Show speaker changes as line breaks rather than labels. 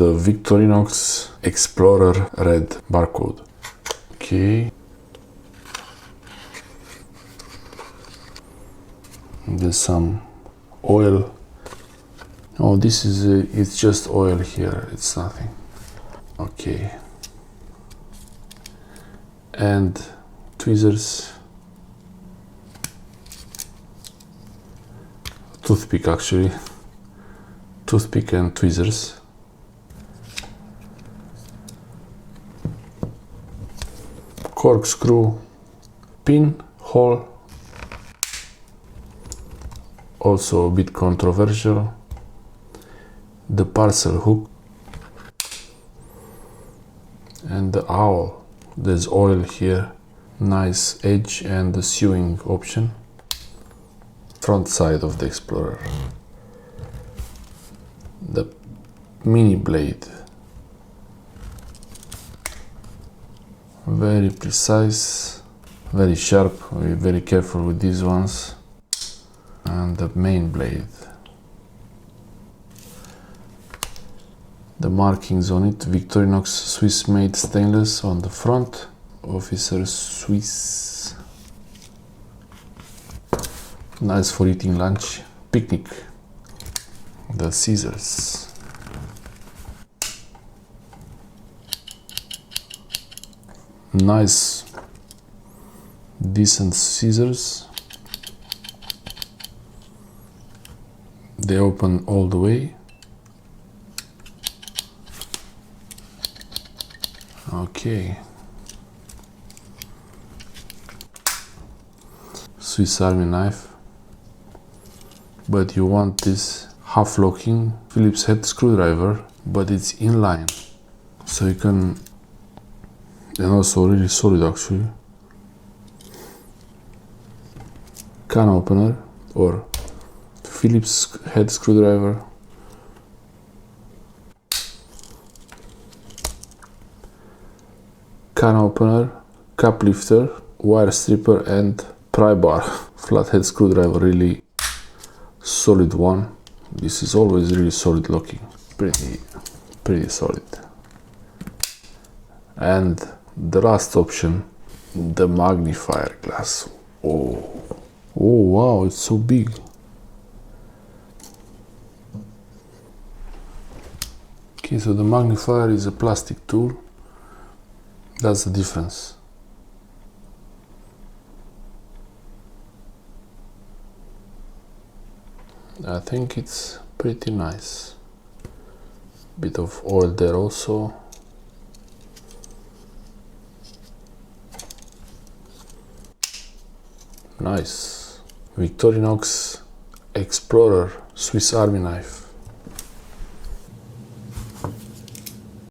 the Victorinox Explorer red barcode. Okay. There's some oil. Oh, this is it's just oil here, it's nothing. Okay. And tweezers. Toothpick actually. Toothpick and tweezers. Corkscrew, pin, hole. Also a bit controversial. The parcel hook. And the owl. There's oil here. Nice edge and the sewing option. Front side of the Explorer. The mini blade. Very precise, very sharp. We're very careful with these ones. And the main blade. The markings on it: Victorinox Swiss made stainless on the front. Officer Swiss. Nice for eating lunch. Picnic. The scissors. Nice, decent scissors. They open all the way. Okay. Swiss Army knife. But you want this half locking Phillips head screwdriver, but it's inline. So you can, and also really solid actually. Can opener or Phillips head screwdriver. Can opener, cap lifter, wire stripper and pry bar. Flathead screwdriver, really solid one. This is always really solid locking. Pretty solid. And the last option, the magnifier glass. Oh wow, it's so big. Okay, so the magnifier is a plastic tool. That's the difference. I think it's pretty nice. Bit of oil there also. Nice. Victorinox Explorer Swiss Army knife.